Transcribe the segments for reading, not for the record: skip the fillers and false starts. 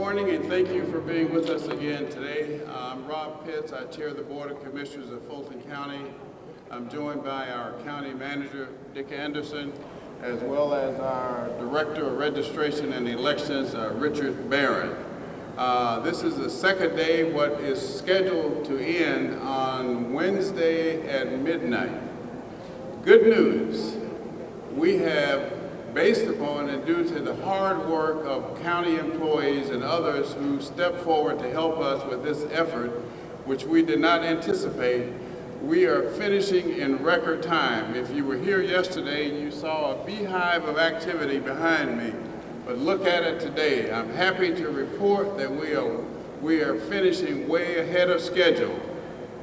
morning and thank you for being with us again today. I'm Rob Pitts. I chair the Board of Commissioners of Fulton County. I'm joined by our County Manager, Dick Anderson, as well as our Director of Registration and Elections, Richard Barron. This is the second day, what is scheduled to end on Wednesday at midnight. Good news, we have, based upon and due to the hard work of county employees and others who stepped forward to help us with this effort, which we did not anticipate, we are finishing in record time. If you were here yesterday, you saw a beehive of activity behind me, but look at it today. I'm happy to report that we are finishing way ahead of schedule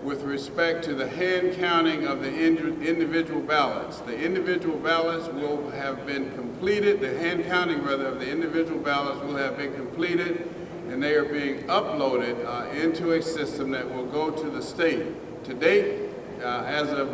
with respect to the hand counting of the individual ballots. The individual ballots will have been completed, the hand counting rather of the individual ballots will have been completed, and they are being uploaded into a system that will go to the state. To date, as of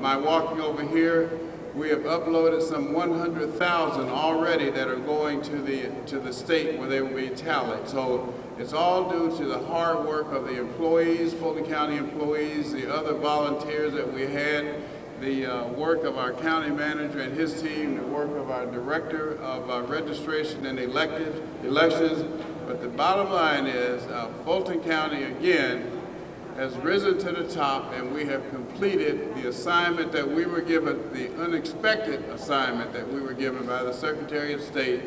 my walking over here, we have uploaded some 100,000 already that are going to the state where they will be tallied. So it's all due to the hard work of the employees, Fulton County employees, the other volunteers that we had, the work of our county manager and his team, the work of our director of registration and elections. But the bottom line is Fulton County again has risen to the top, and we have completed the assignment that we were given, the unexpected assignment that we were given by the Secretary of State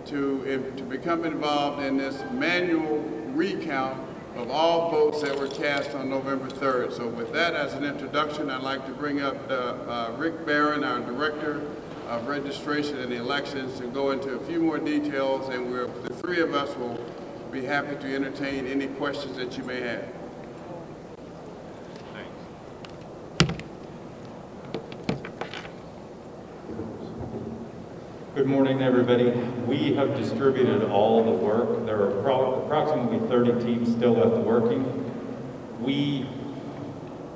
to become involved in this manual recount of all votes that were cast on November 3rd. So with that as an introduction, I'd like to bring up Rick Barron, our Director of Registration and Elections, to go into a few more details, and the three of us will be happy to entertain any questions that you may have. Good morning, everybody. We have distributed all the work. There are approximately 30 teams still left working.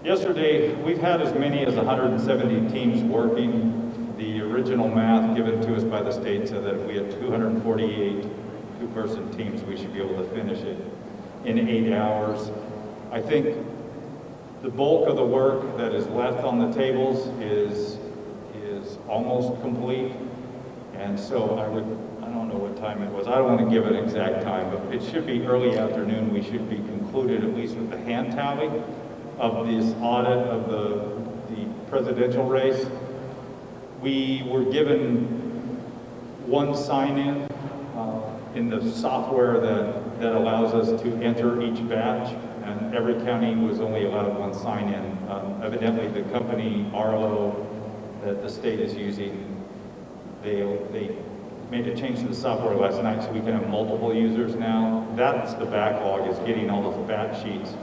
Yesterday, we've had as many as 170 teams working. The original math given to us by the state said that if we had 248 two-person teams, we should be able to finish it in 8 hours. I think the bulk of the work that is left on the tables is almost complete. And so I don't know what time it was. I don't want to give an exact time, but it should be early afternoon. We should be concluded at least with the hand tally of this audit of the presidential race. We were given one sign-in in the software that allows us to enter each batch, and every county was only allowed one sign-in. Evidently, the company Arlo that the state is using, they made a change to the software last night so we can have multiple users now. That's the backlog, is getting all those batch sheets.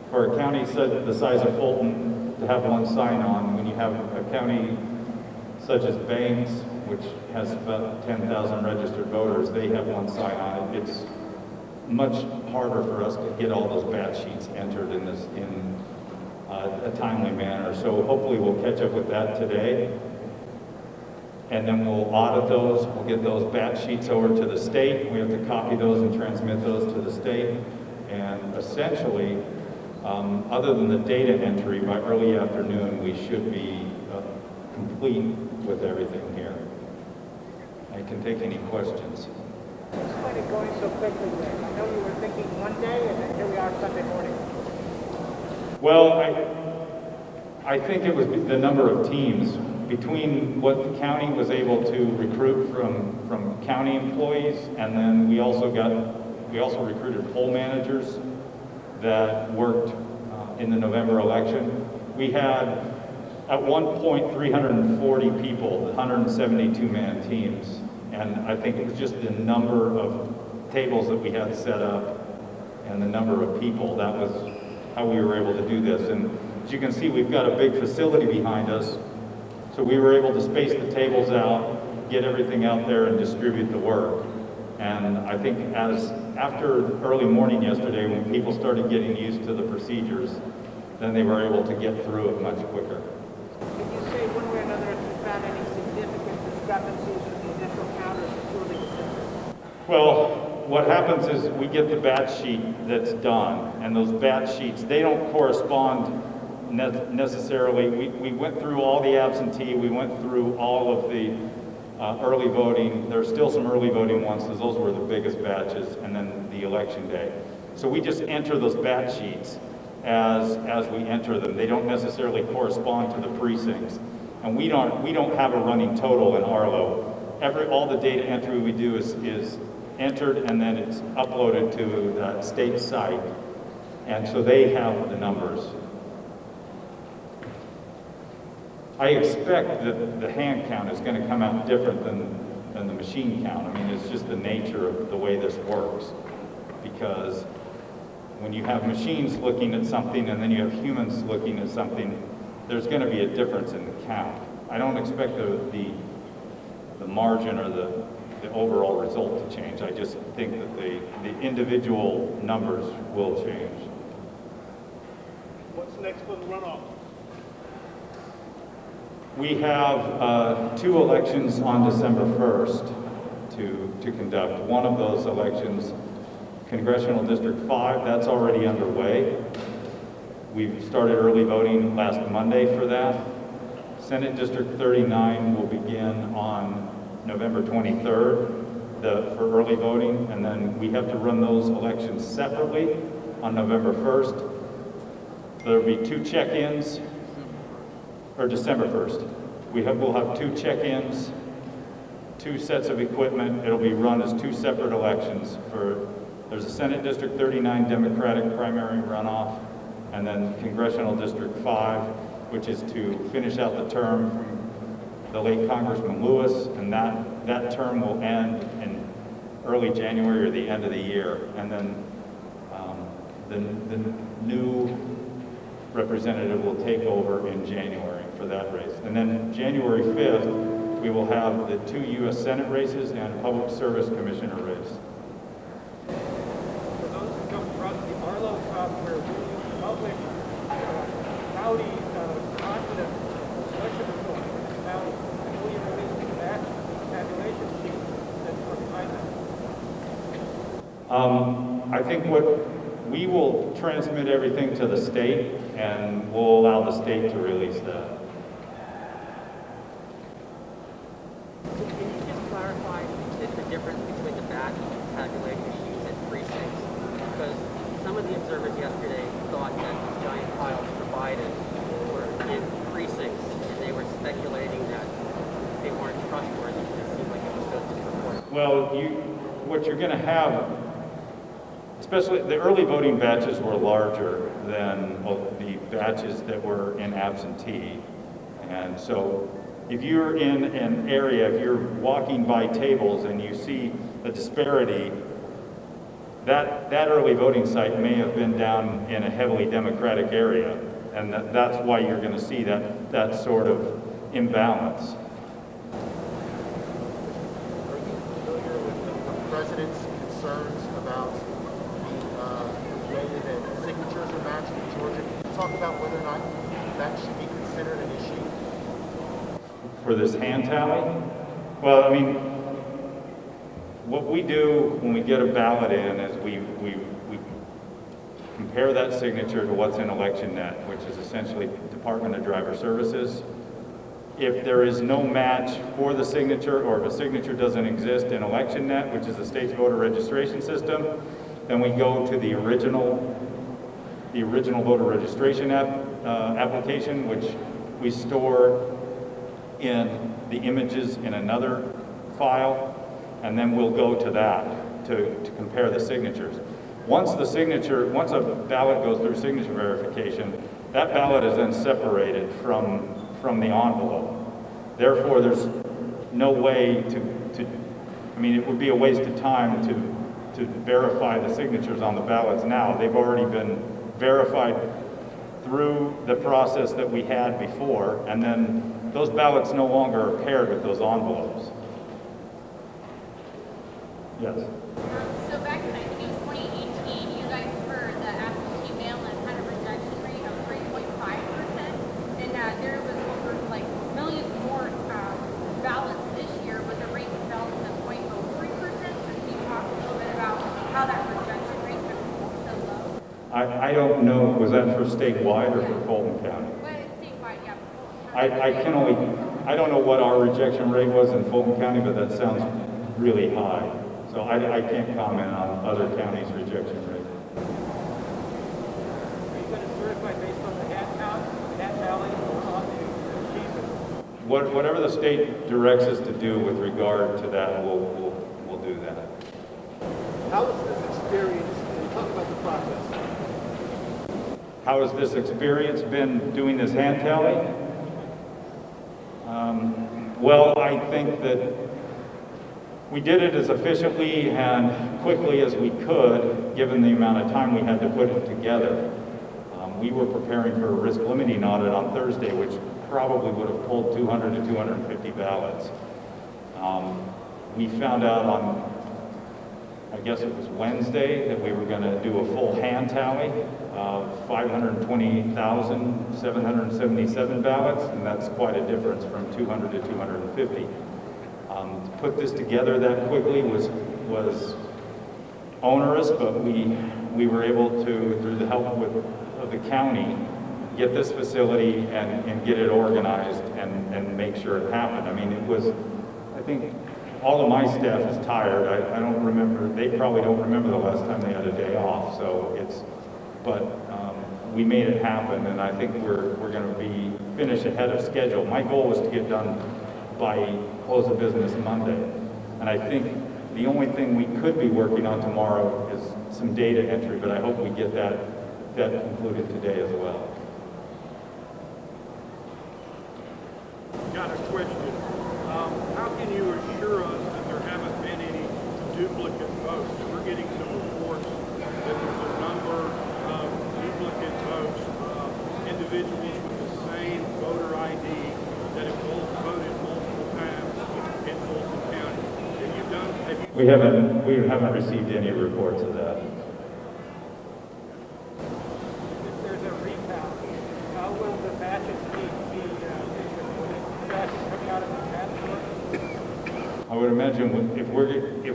For a county the size of Fulton to have one sign-on, when you have a county such as Banks, which has about 10,000 registered voters, they have one sign-on. It's much harder for us to get all those batch sheets entered in a timely manner. So hopefully we'll catch up with that today. And then we'll audit those. We'll get those batch sheets over to the state. We have to copy those and transmit those to the state. And essentially, other than the data entry, by early afternoon, we should be complete with everything here. I can take any questions. Why is it going so quickly there? I know you were thinking one day, and then here we are Sunday morning. Well, I think it was the number of teams. Between what the county was able to recruit from county employees, and then we also recruited poll managers that worked in the November election. We had at one point 340 people, 172-man teams, and I think it was just the number of tables that we had set up and the number of people. That was how we were able to do this. And as you can see, we've got a big facility behind us. So we were able to space the tables out, get everything out there, and distribute the work. And I think after early morning yesterday, when people started getting used to the procedures, then they were able to get through it much quicker. Can you say one way or another if you found any significant discrepancies in the initial count or security system? Well, what happens is we get the batch sheet that's done, and those batch sheets, they don't correspond necessarily. We went through all the absentee, we went through all of the early voting. There's still some early voting ones, because those were the biggest batches, and then the election day. So we just enter those batch sheets as we enter them. They don't necessarily correspond to the precincts. And we don't have a running total in Arlo. All the data entry we do is entered, and then it's uploaded to the state site. And so they have the numbers. I expect that the hand count is going to come out different than the machine count. I mean, it's just the nature of the way this works. Because when you have machines looking at something and then you have humans looking at something, there's going to be a difference in the count. I don't expect the margin or the overall result to change. I just think that the individual numbers will change. What's next for the runoff? We have 2 elections on December 1st to conduct. One of those elections, Congressional District 5, that's already underway. We've started early voting last Monday for that. Senate District 39 will begin on November 23rd for early voting, and then we have to run those elections separately on November 1st. There'll be 2 check-ins, or December 1st. We'll have 2 check-ins, 2 sets of equipment. It'll be run as 2 separate elections. There's a Senate District 39 Democratic primary runoff, and then Congressional District 5, which is to finish out the term from the late Congressman Lewis, and that term will end in early January or the end of the year. And then the new representative will take over in January for that race. And then January 5th, we will have the 2 U.S. Senate races and Public Service Commissioner race. For those who come across the Arlo software, we use public county confidence election report. Now, will you release that tabulation sheet that's behind that? I think we will transmit everything to the state, and we'll allow the state to release that. Can you just clarify the difference between the batch tabulation sheets and precincts? Because some of the observers yesterday thought that the giant piles provided were in precincts, and they were speculating that they weren't trustworthy. It seemed like it was just a report. Well, what you're going to have, especially the early voting batches, were larger than the batches that were in absentee. And so if you're in an area, if you're walking by tables and you see a disparity, that early voting site may have been down in a heavily Democratic area. And that's why you're going to see that sort of imbalance. Are you familiar with the president's concerns about the way that signatures are matched in Georgia? Can you talk about whether or not that should be considered an issue? For this hand tally? Well, I mean, what we do when we get a ballot in is we compare that signature to what's in ElectionNet, which is essentially Department of Driver Services. If there is no match for the signature, or if a signature doesn't exist in ElectionNet, which is the state's voter registration system, then we go to the original voter registration application, which we store in the images in another file, and then we'll go to that to compare the signatures. Once a ballot goes through signature verification, that ballot is then separated from the envelope. Therefore, there's no way I mean, it would be a waste of time to verify the signatures on the ballots now. They've already been verified through the process that we had before, and then those ballots no longer are paired with those envelopes. Yes. So back in, I think it was 2018, you guys, for the absentee mail-in, had a rejection rate of 3.5%, and there was over like millions more ballots this year, but the rate fell to 0.03%. So can you talk a little bit about I don't know, was that for statewide or for Fulton County? But it's statewide, yeah. I don't know what our rejection rate was in Fulton County, but that sounds really high. So I can't comment on other counties' rejection rate. Are you going to certify based on the hand count, hand tally, or on the sheet? Whatever the state directs us to do with regard to that, we'll do that. How was this experience? Can you talk about the process? How has this experience been doing this hand tally? Well, I think that we did it as efficiently and quickly as we could, given the amount of time we had to put it together. We were preparing for a risk limiting audit on Thursday, which probably would have pulled 200 to 250 ballots. We found out on, I guess it was Wednesday, that we were going to do a full hand tally of 528,777 ballots, and that's quite a difference from 200 to 250. To put this together that quickly was onerous, but we were able to, through the help of the county, get this facility and get it organized and make sure it happened. I mean, it was, I think, all of my staff is tired. I don't remember, they probably don't remember the last time they had a day off, so but we made it happen, and I think we're going to be finished ahead of schedule. My goal was to get done by close of business Monday, and I think the only thing we could be working on tomorrow is some data entry, but I hope we get that concluded today as well. Got a question. How can you assure us that there haven't been any duplicate votes? We're getting some reports that there's a number of duplicate votes, individuals with the same voter ID that have both voted multiple times in Fulton County. We haven't received any reports of that. If there's a recount, how will the batches be batches coming out of the transport? I would imagine if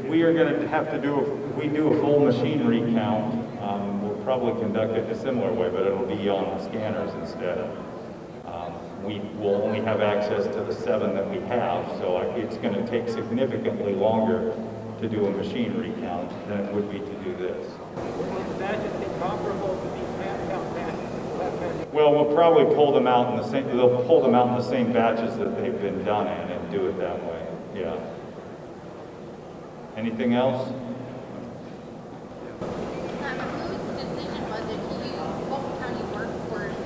we are going to have to do, if we do a full machine recount, we'll probably conduct it a similar way, but it'll be on scanners instead. We will only have access to the 7 that we have, so it's going to take significantly longer to do a machine recount than it would be to do this. Will the batches be comparable to these hand count batches? Well, we'll probably pull them out in the same. They'll pull them out in the same batches that they've been done in and do it that way. Yeah. Anything else? Whose decision was it to use Fulton County workforce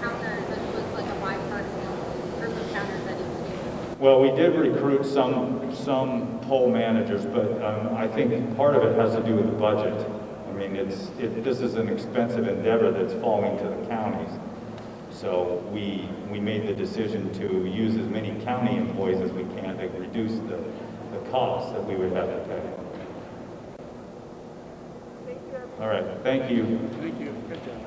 counters as was like a bipartisan group of counters that it's used? Well, we did recruit some poll managers, but I think part of it has to do with the budget. I mean, this is an expensive endeavor that's falling to the counties. So we made the decision to use as many county employees as we can to reduce the costs that we would have to pay. All right, thank you. Thank you. Good job.